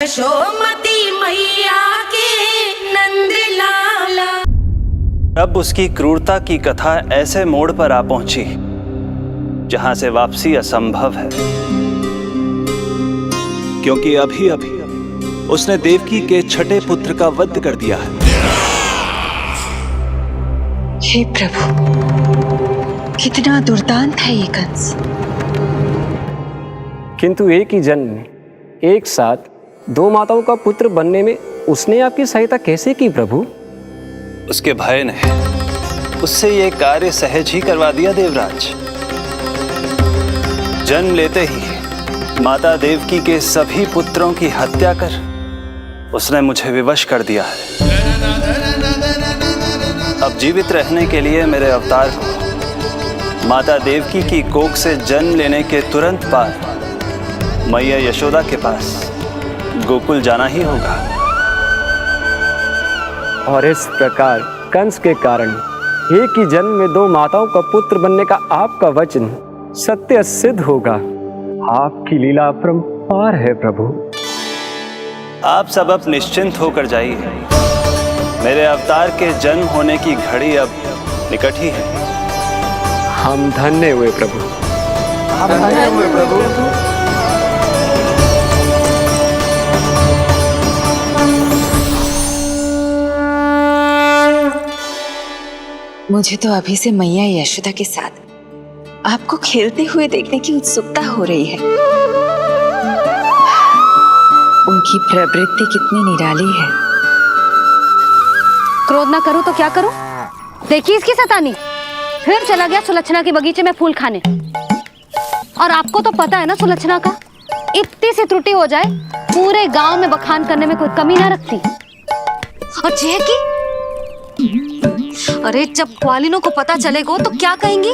यशोमती मैया के नंद लाला। अब उसकी क्रूरता की कथा ऐसे मोड़ पर आ पहुंची जहां से वापसी असंभव है, क्योंकि अभी अभी उसने देवकी के छठे पुत्र का वध कर दिया है। हे प्रभु, कितना दुर्दांत है ये कंस। किंतु एक ही जन्म में एक साथ दो माताओं का पुत्र बनने में उसने आपकी सहायता कैसे की प्रभु? उसके भय ने उससे ये कार्य सहज ही करवा दिया देवराज। जन्म लेते ही माता देवकी के सभी पुत्रों की हत्या कर उसने मुझे विवश कर दिया है। अब जीवित रहने के लिए मेरे अवतार को माता देवकी की कोख से जन्म लेने के तुरंत बाद मैया यशोदा के पास गोकुल जाना ही होगा। और इस प्रकार कंस के कारण एक ही जन्म में दो माताओं का पुत्र बनने का आपका वचन सत्य सिद्ध होगा। आपकी लीला अपरंपार है प्रभु। आप सब अब निश्चिंत होकर जाइए। मेरे अवतार के जन्म होने की घड़ी अब निकट ही है। हम धन्य हुए प्रभु। हम धन्य हुए प्रभु। मुझे तो अभी से मैया यशोदा के साथ आपको खेलते हुए देखने की उत्सुकता हो रही है। उनकी प्रवृत्ति कितनी निराली है। क्रोध ना करूं तो क्या करूं? देखिए इसकी शैतानी, फिर चला गया सुलक्षणा के बगीचे में फूल खाने। और आपको तो पता है ना सुलक्षणा का, इतनी सी त्रुटि हो जाए पूरे गांव में बखान करने में कोई कमी ना रखती। और जे की अरे जब ग्वालिनों को पता चलेगा तो क्या कहेंगी?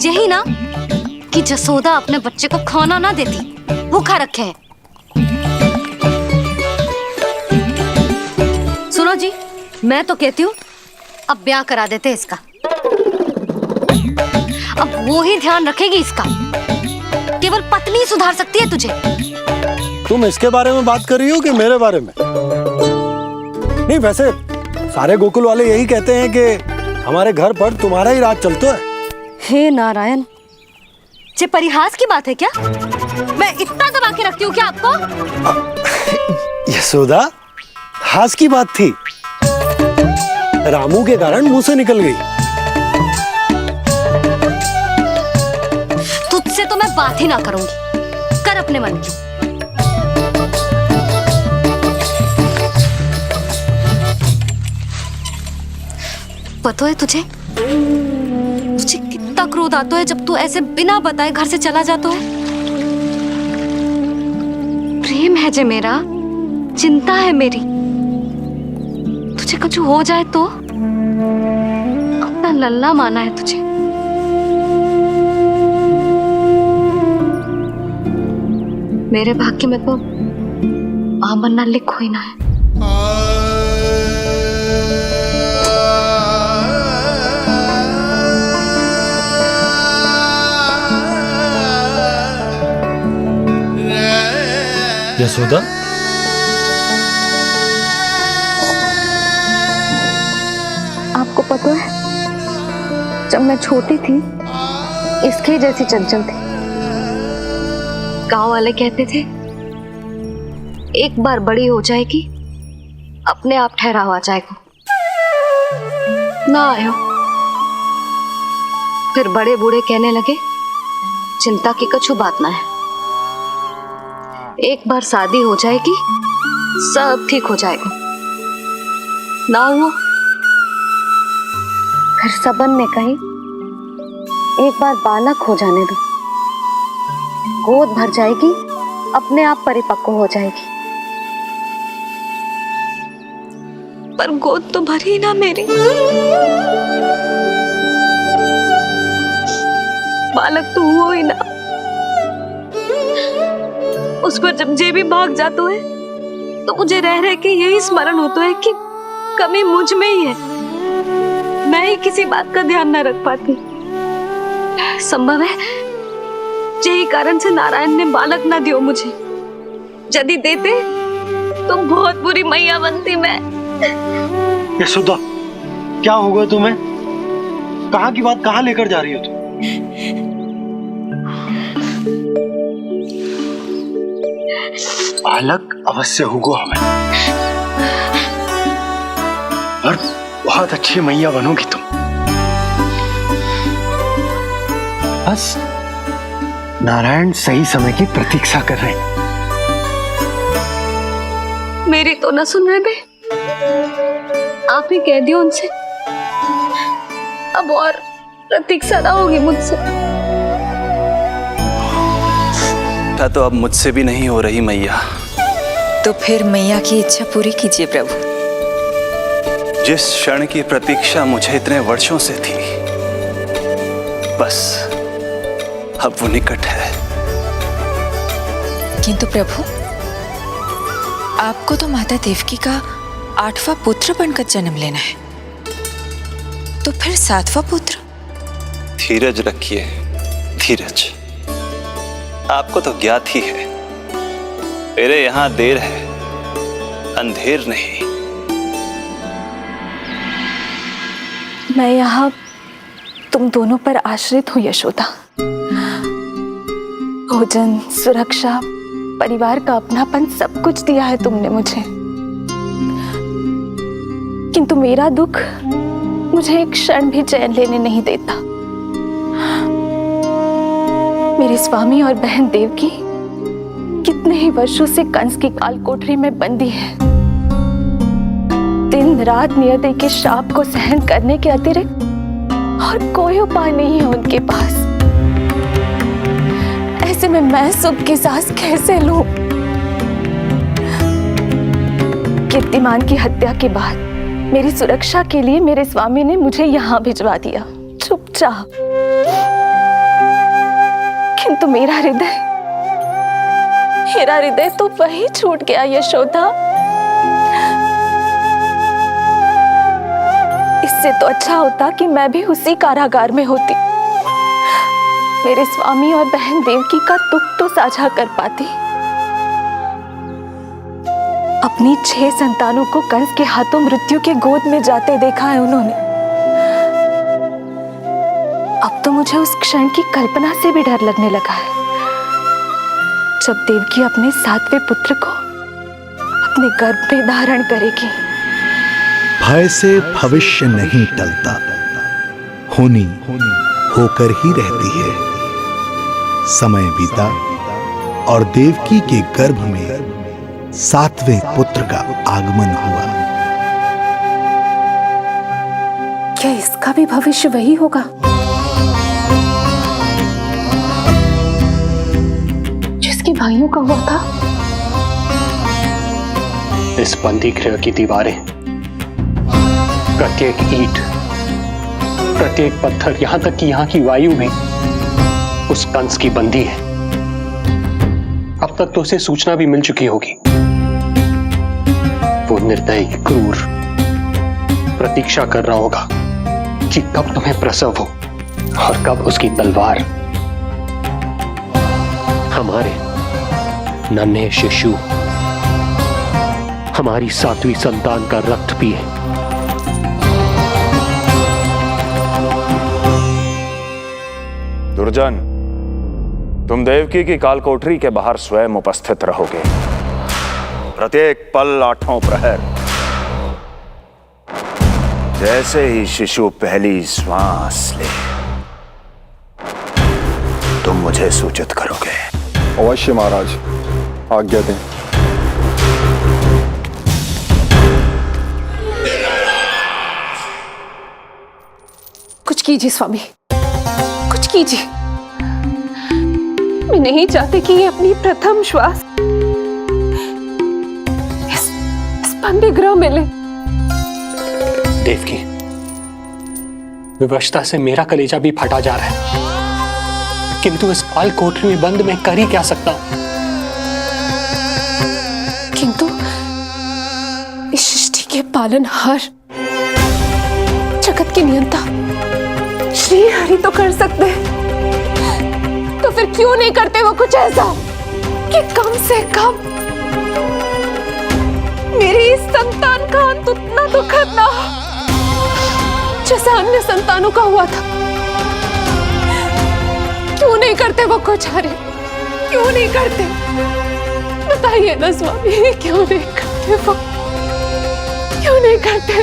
यही ना कि जसोदा अपने बच्चे को खाना ना देती, भूखा रखे है। सुनो जी, मैं तो कहती हूँ अब ब्याह करा देते इसका। अब वो ही ध्यान रखेगी इसका। केवल पत्नी सुधार सकती है तुझे। तुम इसके बारे में बात कर रही हो कि मेरे बारे में? नहीं, वैसे सारे गोकुल वाले यही कहते हैं कि हमारे घर पर तुम्हारा ही राज चलता है। हे नारायण, ये परिहास की बात है क्या? मैं इतना दबा के रखती हूँ क्या आपको? यशोदा, हास की बात थी। रामू के कारण मुंह से निकल गई। तुझसे तो मैं बात ही ना करूंगी। कर अपने मन की। पता है तुझे कितना क्रोध आता है जब तू ऐसे बिना बताए घर से चला जाता है। प्रेम है जे मेरा, चिंता है मेरी। तुझे कुछ हो जाए तो अपना लल्ला माना है तुझे। मेरे भाग्य में तो आमन्ना लिखो ही ना है। यशोदा, आपको पता है, जब मैं छोटी थी इसके जैसी चंचल थी। गांव वाले कहते थे एक बार बड़ी हो जाएगी अपने आप ठहराव आ जाएगा। ना आयो। फिर बड़े बूढ़े कहने लगे चिंता की कछु बात ना है, एक बार शादी हो जाएगी सब ठीक हो जाएगा। ना हुआ। फिर सबन ने कही एक बार बालक हो जाने दो, गोद भर जाएगी अपने आप परिपक्व हो जाएगी। पर गोद तो भरी ना मेरी। बालक तो हुआ ही ना। उस पर जब जे भी भाग जाता है तो मुझे रह रह के यही स्मरण होता है कि कमी मुझ में ही है। मैं ही किसी बात का ध्यान न रख पाती। संभव है यही कारण से नारायण ने बालक ना दियो मुझे। यदि देते तुम बहुत बुरी मैया बनती। मैं यशोदा, क्या होगा तुम्हें? कहाँ की बात कहाँ लेकर जा रही हो तुम? बालक अवश्य होगा हमें, और बहुत अच्छी मैया बनोगी तुम। बस नारायण सही समय की प्रतीक्षा कर रहे हैं। मेरी तो ना सुन रहे बे, आप ही कह दियो उनसे, अब और प्रतीक्षा ना होगी मुझसे। तो अब मुझसे भी नहीं हो रही मैया। तो फिर मैया की इच्छा पूरी कीजिए प्रभु। जिस क्षण की प्रतीक्षा मुझे इतने वर्षों से थी, बस अब वो निकट है। किंतु प्रभु, आपको तो माता देवकी का 8वां पुत्र बनकर जन्म लेना है, तो फिर 7वां पुत्र? धीरज रखिए, धीरज। आपको तो ज्ञात ही है, मेरे यहां देर है, अंधेर नहीं। मैं यहाँ तुम दोनों पर आश्रित हूँ यशोदा। भोजन, सुरक्षा, परिवार का अपनापन सब कुछ दिया है तुमने मुझे, किंतु मेरा दुख मुझे एक क्षण भी चैन लेने नहीं देता। मेरे स्वामी और बहन देवकी कितने ही वर्षों से कंस की काल कोठरी में बंदी है। दिन रात नियति के श्राप को सहन करने के अतिरिक्त और कोई उपाय नहीं है उनके पास। ऐसे में मैं सुख की सांस कैसे लूं? कीर्तिमान की हत्या के बाद मेरी सुरक्षा के लिए मेरे स्वामी ने मुझे यहाँ भिजवा दिया चुपचाप, किंतु मेरा हृदय तो वही छूट गया यशोदा। इससे तो अच्छा होता कि मैं भी उसी कारागार में होती, मेरे स्वामी और बहन देवकी का दुख तो साझा कर पाती। अपनी 6 संतानों को कंस के हाथों मृत्यु के गोद में जाते देखा है उन्होंने। अब तो मुझे उस क्षण की कल्पना से भी डर लगने लगा है, जब देवकी अपने 7वें पुत्र को अपने गर्भ में धारण करेगी। भय से भविष्य नहीं टलता, होनी होकर ही रहती है। समय बीता और देवकी के गर्भ में 7वें पुत्र का आगमन हुआ। क्या इसका भी भविष्य वही होगा जिसके भाइयों का हुआ था? इस बंदी गृह की दीवारें, प्रत्येक ईंट, प्रत्येक पत्थर, यहां तक कि यहां की वायु भी उस कंस की बंदी है। अब तक तो उसे सूचना भी मिल चुकी होगी। वो निर्दयी, क्रूर प्रतीक्षा कर रहा होगा कि कब तुम्हें प्रसव हो और कब उसकी तलवार हमारे नन्हे शिशु, हमारी 7वीं संतान का रक्त पिए। दुर्जन, तुम देवकी की कालकोठरी के बाहर स्वयं उपस्थित रहोगे, प्रत्येक पल 8 प्रहर। जैसे ही शिशु पहली श्वास ले, तुम मुझे सूचित करोगे। अवश्य महाराज, आज्ञा दें। कुछ कीजिए स्वामी, कुछ कीजिए। मैं नहीं चाहती कि ये अपनी प्रथम श्वास इस बंदी गृह में ले। देवकी, विवशता से मेरा कलेजा भी फटा जा रहा है, किंतु इस काल कोठरी में बंद मैं कर ही क्या सकता हूं? किंतु इस सृष्टि के पालनहार, जगत की नियंता श्री हरि तो कर सकते हैं, तो फिर क्यों नहीं करते वो कुछ ऐसा कि कम से कम दुखद ना हो जैसा अन्य संतानों का हुआ था। क्यों नहीं करते वो कुछ? अरे क्यों नहीं करते? बताइए ना स्वामी, क्यों नहीं करते वो? क्यों नहीं करते?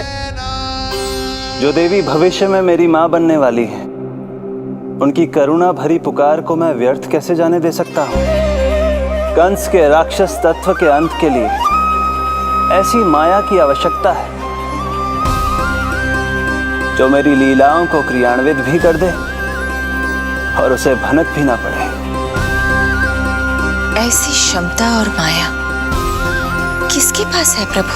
जो देवी भविष्य में मेरी मां बनने वाली है, उनकी करुणा भरी पुकार को मैं व्यर्थ कैसे जाने दे सकता हूं? कंस के राक्षस तत्व के अंत के लिए ऐसी माया की आवश्यकता है जो मेरी लीलाओं को क्रियान्वित भी कर दे और उसे भनक भी ना पड़े। ऐसी क्षमता और माया किसके पास है प्रभु?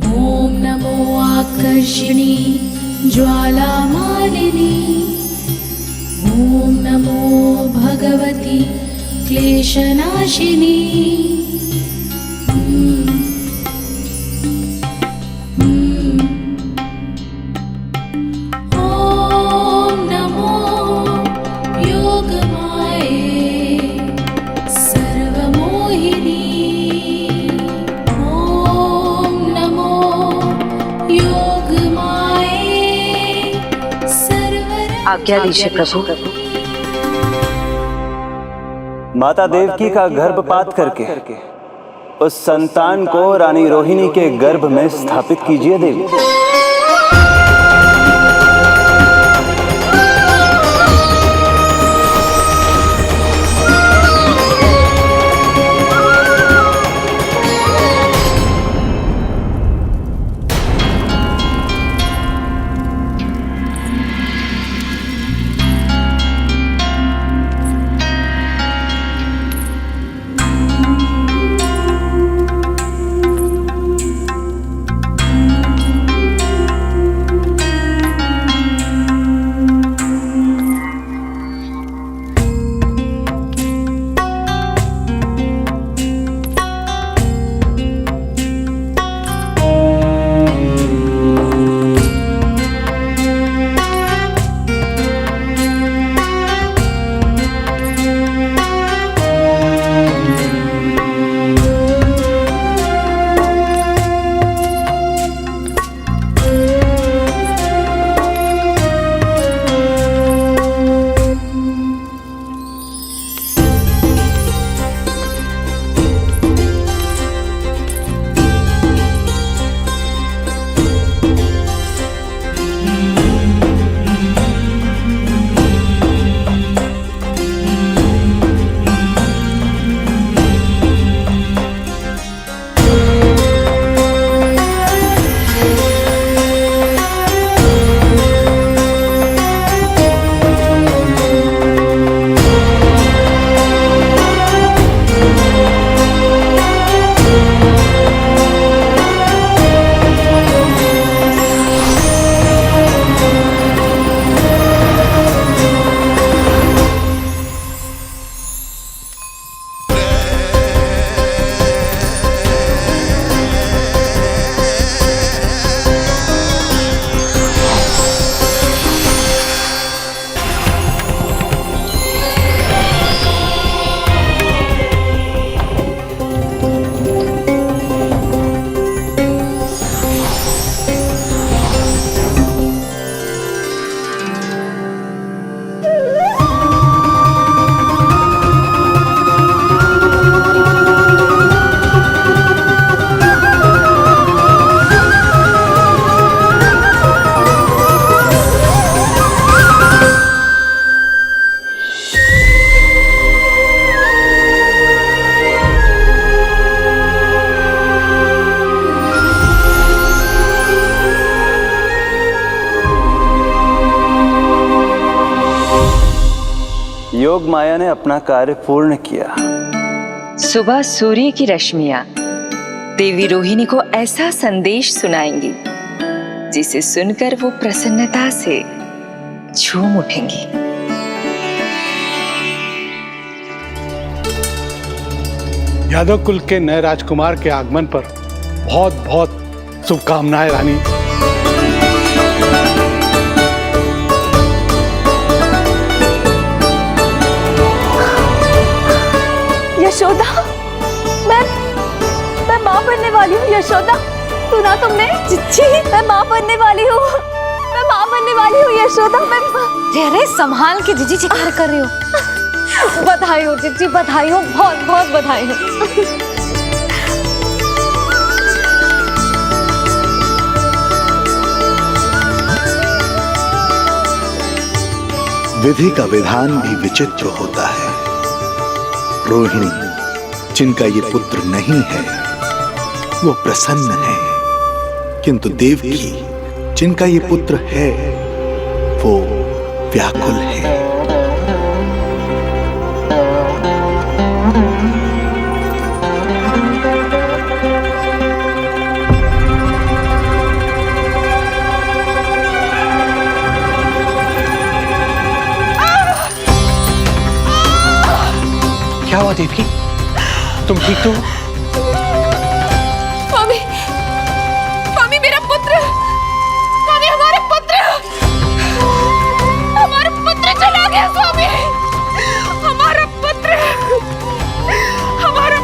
ॐ नमो आकर्षिणी ज्वाला मालिनी, ॐ नमो भगवती क्लेशनाशिनी। ॐ नमो योगमाये सर्वमोहिनी, ॐ नमो योगमाये आज्ञा दीजिए प्रभु। माता देवकी का गर्भपात करके उस संतान को रानी रोहिणी के गर्भ में स्थापित कीजिए देवी। योग माया ने अपना कार्य पूर्ण किया। सुबह सूर्य की रश्मियां देवी रोहिणी को ऐसा संदेश सुनाएंगी जिसे सुनकर वो प्रसन्नता से झूम उठेंगी। यादव कुल के नए राजकुमार के आगमन पर बहुत बहुत शुभकामनाएं रानी। यशोदा, मैं माँ बनने वाली हूँ यशोदा। सुना तुमने? चिच्ची, मैं माँ बनने वाली हूँ, मैं माँ बनने वाली हूँ यशोदा। मैं अरे संभाल के जीजी चिकार कर रही हो। बधाई हो चिच्ची, बधाई हो, बहुत बहुत बधाई हो। विधि का विधान भी विचित्र होता है। रोहिणी, जिनका ये पुत्र नहीं है, वो प्रसन्न है, किंतु देवकी, जिनका ये पुत्र है, वो व्याकुल है। क्या हुआ देवकी? तुम ठीक तो? स्वामी, स्वामी मेरा पुत्र, स्वामी हमारा पुत्र चला गया स्वामी, हमारा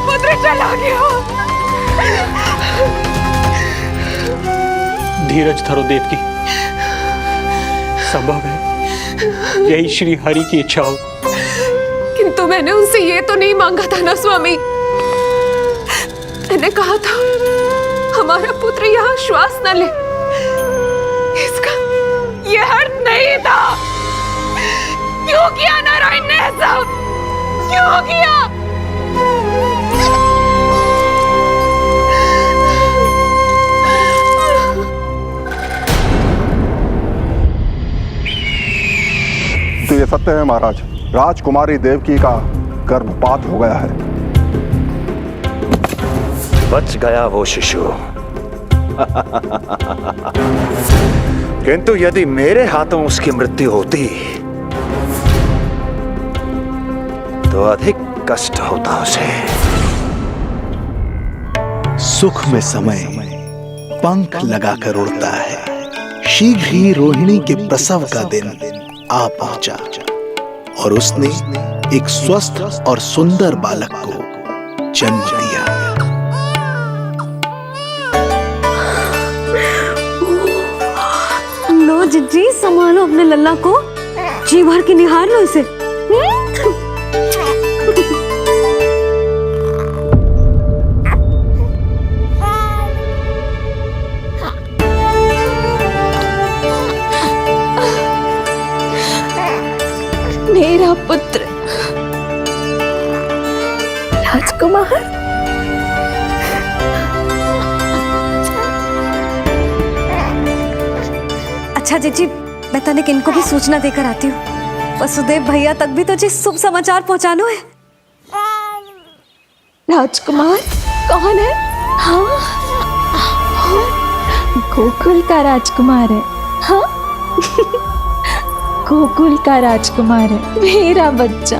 पुत्र चला गया। धीरज धरो देवकी, संभव है यही श्री हरि की इच्छा हो। किंतु मैंने उनसे ये तो नहीं मांगा था ना स्वामी। मैंने कहा था हमारा पुत्र यहाँ श्वास न ले, इसका ये अर्थ नहीं था। क्यों किया नारायण ने ऐसा? क्यों किया? तो ये सत्य है महाराज, राजकुमारी देवकी का गर्भपात हो गया है। बच गया वो शिशु। किंतु यदि मेरे हाथों उसकी मृत्यु होती तो अधिक कष्ट होता उसे। सुख में समय पंख लगाकर उड़ता है। शीघ्र ही रोहिणी के प्रसव का दिन आ पहुंचा और उसने एक स्वस्थ और सुंदर बालक को जन्म दिया। लो जिज्जी, संभालो अपने लल्ला को, जी भर के निहार लो इसे। मेरा पुत्र राजकुमार। अच्छा जीजी, मैं तनिक इनको भी सूचना देकर आती हूँ। वसुदेव भैया तक भी तो जी शुभ समाचार पहुंचानो है। राजकुमार कौन है? हाँ, गोकुल का राजकुमार है। हाँ, गोकुल का राजकुमार है मेरा बच्चा।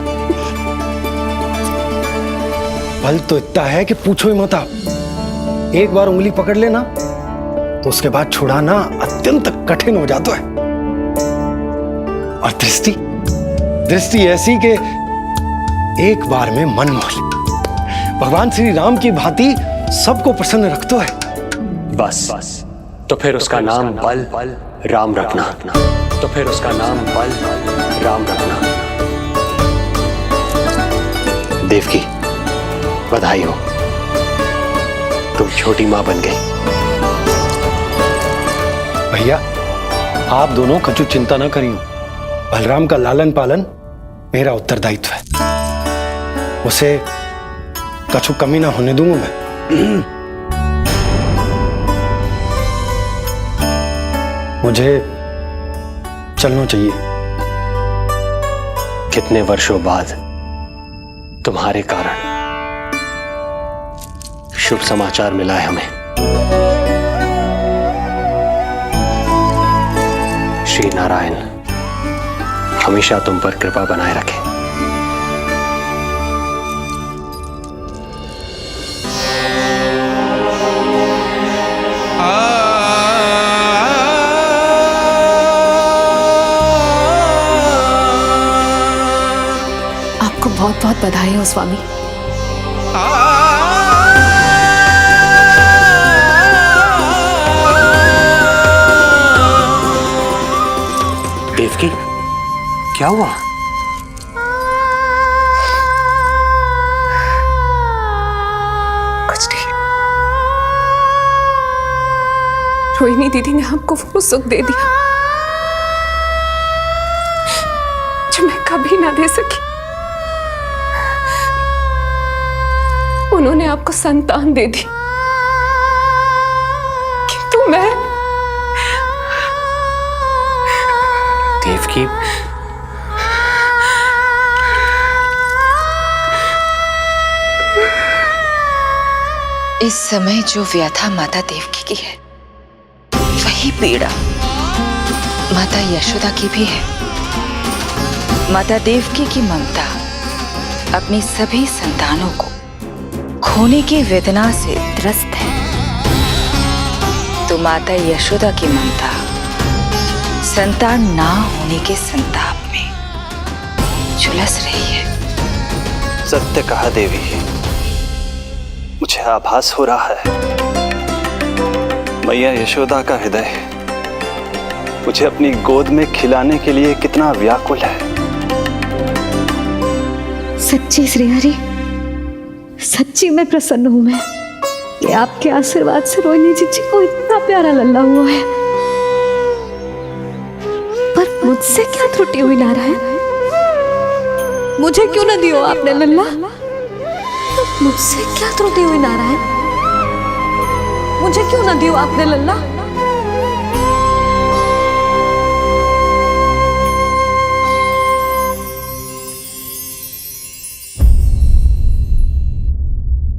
बल तो इतना है कि पूछो ही मत आप। एक बार उंगली पकड़ लेना तो उसके बाद छुड़ाना अत्यंत कठिन हो जाता है। और दृष्टि ऐसी कि एक बार में मन मोह ले। भगवान श्री राम की भांति सबको प्रसन्न रखता है। बस तो फिर उसका नाम बल राम रखना। तो फिर उसका नाम बल राम रखना। देवकी, बधाई हो, तुम छोटी मां बन गई। भैया, आप दोनों कछु चिंता न करियो। बलराम का लालन पालन मेरा उत्तरदायित्व है। उसे कछु कमी ना होने दूंगा मैं। मुझे चलना चाहिए। कितने वर्षों बाद तुम्हारे कारण शुभ समाचार मिला है हमें। श्री नारायण हमेशा तुम पर कृपा बनाए रखे। बहुत बहुत बधाई हो स्वामी। क्या हुआ? कुछ नहीं। रोहिणी दीदी ने आपको वो सुख दे दिया जो मैं कभी ना दे सकी। उन्होंने आपको संतान दे दी, किंतु मैं देवकी, इस समय जो व्यथा माता देवकी की है वही पीड़ा माता यशोदा की भी है। माता देवकी की ममता अपनी सभी संतानों को खोने की वेदना से त्रस्त है, तो माता यशोदा की ममता संतान ना होने के संताप में झुलस रही है। सत्य कहा देवी, मुझे आभास हो रहा है मैया यशोदा का हृदय मुझे अपनी गोद में खिलाने के लिए कितना व्याकुल है। सच्ची श्रीहरि, सच्ची में प्रसन्न हूं मैं कि आपके आशीर्वाद से रोहिणी जी को इतना प्यारा लल्ला हुआ है। पर मुझसे क्या त्रुटि हुई नारायण? मुझे क्यों न दियो आपने लल्ला? मुझसे क्या त्रुटि हुई नारायण? मुझे क्यों न दियो आपने लल्ला?